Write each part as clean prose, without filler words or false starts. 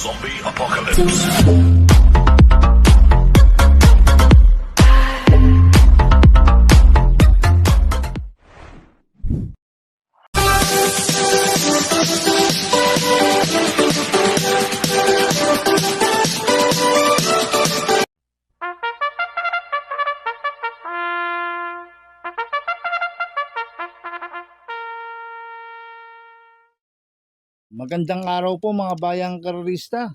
Zombie Apocalypse. Magandang araw po mga bayang karerista.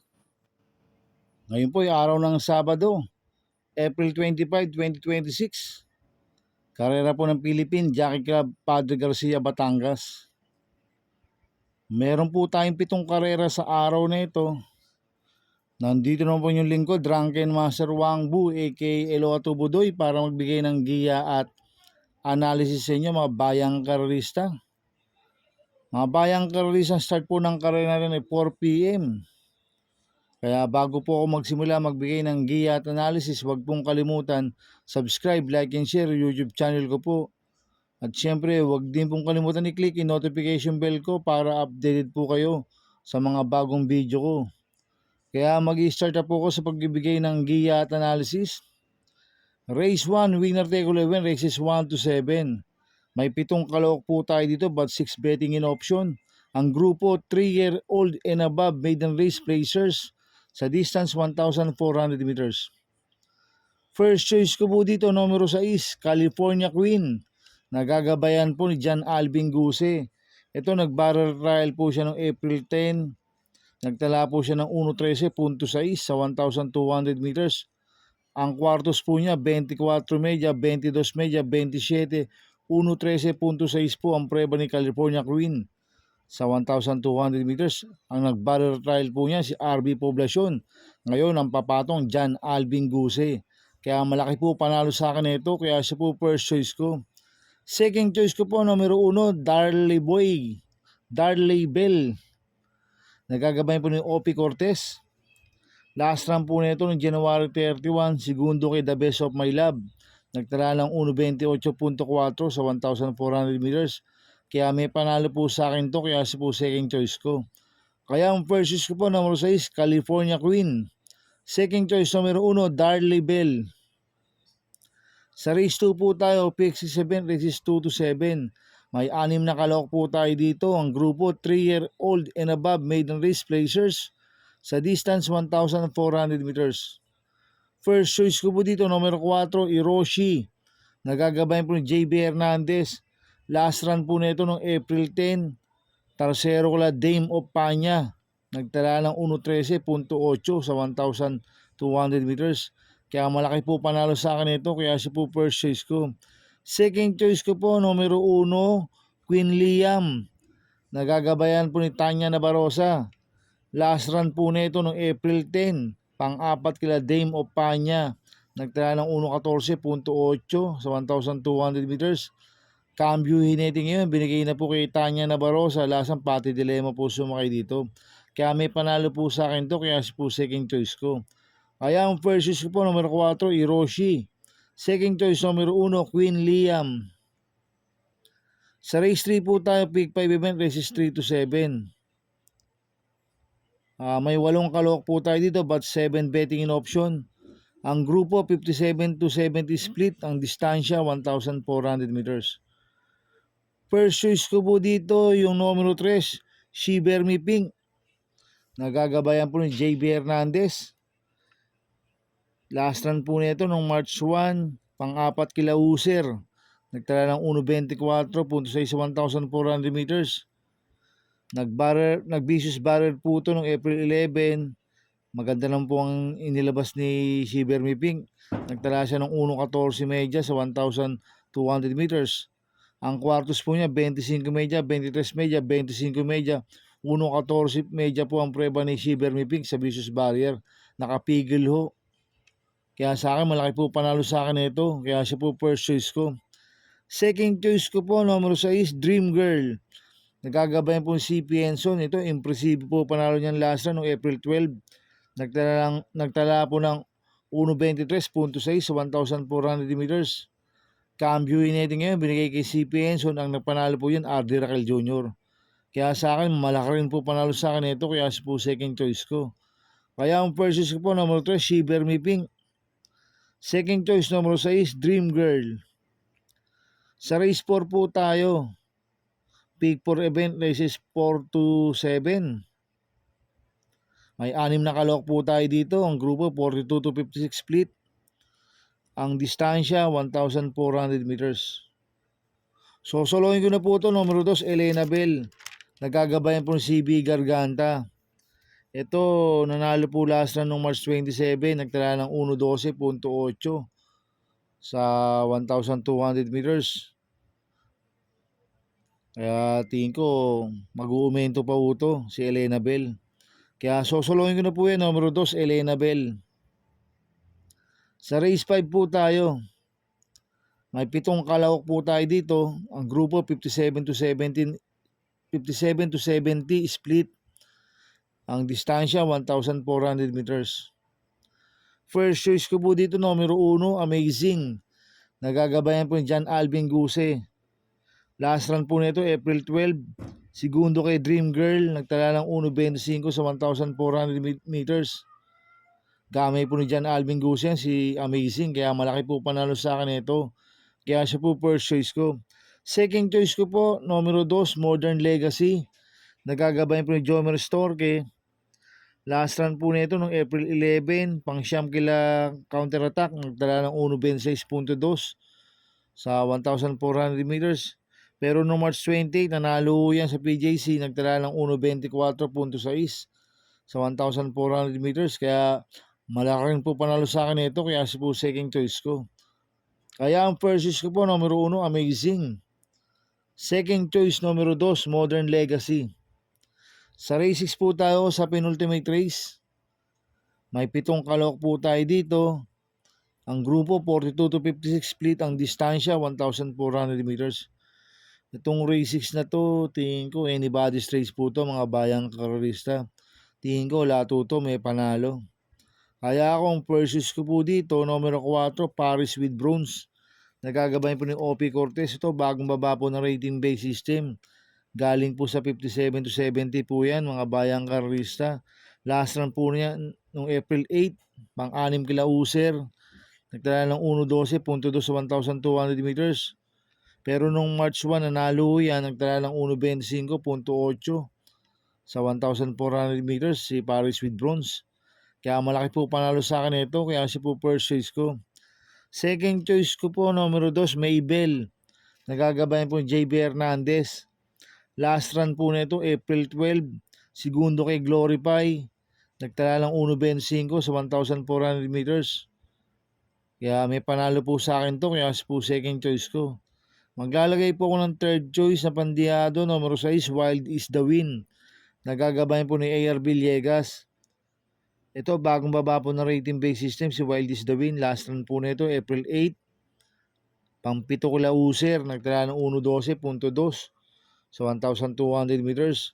Ngayon po ay araw ng Sabado, April 25, 2026. Karera po ng Philippine Jockey Club Padre Garcia, Batangas. Meron po tayong 7 karera sa araw na ito. Nandito naman po yung lingkod, Drunken Master Wang Bu aka Eloato Budoy para magbigay ng giya at analysis sa inyo mga bayang karerista. Mga bayang karerista, start po ng karera rin ay 4 p.m. Kaya bago po ako magsimula magbigay ng giya at analysis, huwag pong kalimutan subscribe, like and share YouTube channel ko po. At syempre huwag din pong kalimutan i-click yung notification bell ko para updated po kayo sa mga bagong video ko. Kaya mag-i-start na po ako sa pagbibigay ng giya at analysis. Race 1, winner take 11, races 1 to 7. May 7 kalawak po tayo dito but 6 betting in option. Ang grupo 3-year-old and above maiden race placers sa distance 1,400 meters. First choice ko po dito, numero 6, California Queen. Nagagabayan po ni John Alvin Guse. Ito nag-barrel trial po siya noong April 10. Nagtala po siya ng 1.13.6 sa 1,200 meters. Ang kwartos po niya 24 media, 22 media, 27, 1.13.6 po ang preba ni California Queen sa 1,200 meters. Ang nag-barrel trial po niya si RB Poblacion. Ngayon ang papatong John Alvin Guse. Kaya malaki po panalo sa akin ito, kaya siya po first choice ko. Second choice ko po, numero 1, Darley Bell. Nagagabay po ni Opie Cortez. Last run po nito noong January 31, segundo kay The Best of My Love. Nagtala ng 1.28.4 sa 1,400 meters. Kaya may panalo po sa akin to, kaya siya po second choice ko. Kaya ang first choice ko po, numero 6, California Queen. Second choice, numero 1, Darley Bell. Sa race 2 po tayo, PX7, races 2 to 7. May 6 na kalawak po tayo dito. Ang grupo 3-year-old and above maiden race placers sa distance 1,400 meters. First choice ko po dito, numero 4, Hiroshi. Nagagabayan po ni JB Hernandez. Last run po nito noong April 10. Tercero ko la Dame of Panya. Nagtala ng 1.13.8 sa 1,200 meters. Kaya malaki po panalo sa akin ito, kaya siya po first choice ko. Second choice ko po, numero 1, Queen Liam. Nagagabayan po ni Tanya Nabarosa. Last run po nito noong April 10. Pang-apat kila Dame of Panya. Nagtala ng 1.14.8 sa 1,200 meters. Cambio hineting ngayon, binigay na po kay Tanya Nabarosa. Lasang pati dilema po sumakay dito. Kaya may panalo po sa akin to, kaya po second choice ko. Kaya ang first choice ko po, numero 4, Hiroshi. Second choice, numero 1, Queen Liam. Sa race 3 po tayo, pick 5 event, races 3 to 7. May 8 kalawak po tayo dito but 7 betting in option. Ang grupo 57 to 70 split, ang distansya 1,400 meters. First choice ko po dito yung numero 3, Shiver Me Pink. Nagagabayan po ni JB Hernandez. Last run po nito noong March 1, pang-apat kila User. Nagtala ng 1.24.6 sa 1,400 meters. Nag-vicious barrel po ito noong April 11. Maganda lang po ang inilabas ni Shiver Me Pink. Nagtala siya ng 1.14 media sa 1,200 meters. Ang kwartos po niya 25 media, 23 media, 25 media, 1.14 media po ang preba ni Shiver Me Pink sa vicious barrier. Nakapigil ho. Kaya sa akin malaki po panalo sa akin ito, kaya siya po first choice ko. Second choice ko po, numero 6, Dream Girl. Nagagabayan po si CP Enson. Ito, impressive po panalo niyan last run noong April 12. Nagtala po ng 1.23.6 sa 1,400 meters. Cambio hineting ngayon, binigay kay CP Enson. Ang nagpanalo po yun, RD Raquel Jr. Kaya sa akin, malaki rin po panalo sa akin ito, kaya siya po second choice ko. Kaya ang first choice ko po, number 3, Shiver Me Pink. Second choice, number 6, Dream Girl. Sa race 4 po tayo. Pick 4 event, races 4 to 7. May 6 na kalok po tayo dito. Ang grupo, 42 to 56 split. Ang distansya, 1,400 meters. So, soloin ko na po ito. Numero 2, Elena Bell. Nagagabayan po ng CB Garganta. Ito, nanalo po last run noong March 27. Nagtala ng 1.12.8 sa 1,200 meters. Kaya tingin ko, mag-uumento pa po ito, si Elena Bell. Kaya sosoloin ko na po yan, numero 2, Elena Bell. Sa race 5 po tayo. May 7 kalawok po tayo dito. Ang grupo 57 to 70 split. Ang distansya 1,400 meters. First choice ko po dito, numero 1, Amazing. Nagagabayan po ni John Alvin Guse. Last run po nito, April 12. Segundo kay Dream Girl. Nagtala ng 1.25 sa 1,400 meters. Gamay po ni John Alvin Guse yan, si Amazing. Kaya malaki po panalo sa akin ito. Kaya siya po first choice ko. Second choice ko po, numero 2, Modern Legacy. Nagagabayan po ni Jomer Storke. Last run po nito noong April 11, pang siyam kila counter-attack, nagdala ng 1.26.2 sa 1,400 meters. Pero noong March 20, nanalo yan sa PJC, nagdala ng 1.24.6 sa 1,400 meters. Kaya malaki rin po panalo sa akin ito, kaya si po second choice ko. Kaya ang first choice ko po, numero 1, Amazing. Second choice, numero 2, Modern Legacy. Sa race 6 po tayo sa penultimate race. May 7 kalok po tayo dito. Ang grupo 42 to 56 split. Ang distansya 1,400 meters. Itong race 6 na to, tingin ko anybody's race po to, mga bayang karerista. Tingin ko lahat to may panalo. Kaya akong first ko po dito, numero 4, Paris with Bronze. Nagagabay po ni OP Cortez. Ito bagong baba po ng rating base system. Galing po sa 57 to 70 po yan, mga bayang karerista. Last run po niya noong April 8, pang-6 kila User. Nagtala ng 1.12.2 sa 1,200 meters. Pero nung March 1, nanalo yan, nagtala ng 1.25.8 sa 1,400 meters si Paris with Bronze. Kaya malaki po panalo sa akin ito, kaya si po first choice ko. Second choice ko po, numero 2, Maybell. Nagagabayan po JB Hernandez. Last run po nito, April 12. Segundo kay Glorify. Nagtala ng 1.25 sa 1,400 meters. Kaya may panalo po sa akin to, kaya si po second choice ko. Maglalagay po ako ng third choice na pandiyado, numero 6, Wild is the Wind. Nagagabayan po ni AR Villegas. Ito, bagong baba po na rating base system, si Wild is the Wind. Last run po nito, April 8. Pang-7 kila User, nagtala ng 1.12.2 sa 1,200 meters.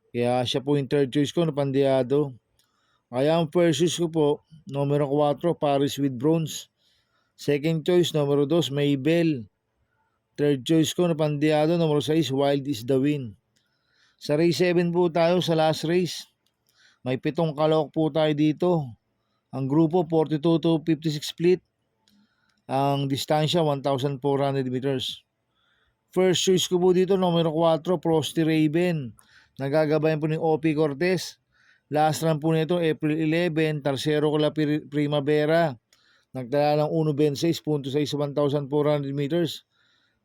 Kaya siya po yung third choice ko na pandiyado. Kaya ang first choice ko po, numero 4, Paris with Bronze. Second choice, numero 2, Maybell. Third choice ko na pandiyado, numero 6, Wild is the Wind. Sa race 7 po tayo, sa last race. May 7 kalok po tayo dito. Ang grupo 42 to 56 split. Ang distansya 1,400 meters. First choice ko po dito, numero 4, Frosty Raven. Nagagabayan po ni OP Cortez. Last run po nito, April 11, Tercero kala Primavera. Nagdala ng 1.26.6 sa 1,400 meters.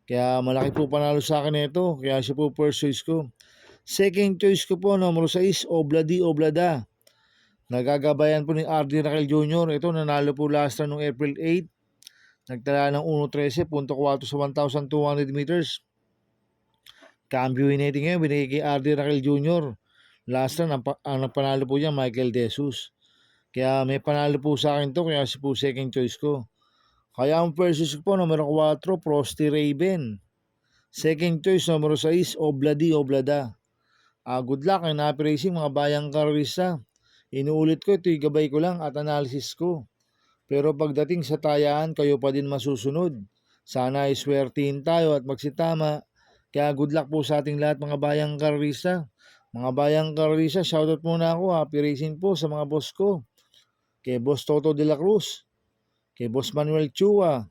Kaya malaki po panalo sa akin ito. Kaya siya po first choice ko. Second choice ko po, numero 6, Obladi Oblada. Nagagabayan po ni RD Raquel Jr. Ito, nanalo po last run noong April 8. Nagtala ng 1.13.4 sa 1,200 meters. Cambio natin ngayon, binigay kay RD Raquel Jr. Last run, ang panalo po niya, Michael De Jesus. Kaya may panalo po sa akin to, kaya si po second choice ko. Kaya ang first choice ko po, numero 4, Frosty Raven. Second choice, numero 6, Obladi Oblada. Good luck and happy racing, mga bayang karerista. Inuulit ko, ito'y gabay ko lang at analysis ko. Pero pagdating sa tayaan, kayo pa din masusunod. Sana ay swertihin tayo at magsitama. Kaya good luck po sa ating lahat, mga bayang karerista. Mga bayang karorista, shoutout muna ako. Happy racing po sa mga boss ko. Kay Boss Toto de la Cruz, kay Boss Manuel Chua,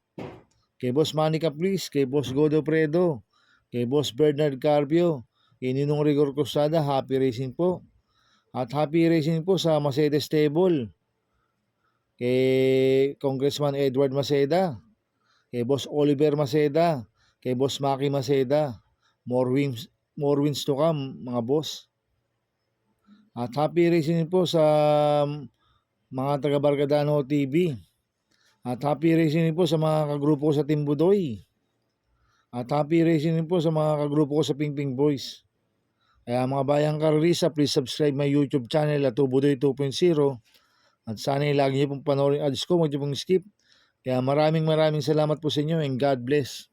kay Boss Manny Caprice, kay Boss Godo Predo, kay Boss Bernard Carpio, kay Ninong Rigor Cruzada, happy racing po. At happy racing po sa Mercedes Table, kay Congressman Edward Maceda, kay Boss Oliver Maceda, kay Boss Maki Maceda. More wins to come, mga boss. At happy racing po sa mga taga Barkadano TV. At happy racing po sa mga kagrupo ko sa Team Budoy. At happy racing po sa mga kagrupo ko sa Pingping Boys. Kaya mga bayang karorista, please subscribe my YouTube channel at Budoy 2.0. At sana lagi niyo pong panoorin ads ko, huwag niyo pong skip. Kaya maraming salamat po sa inyo and God bless.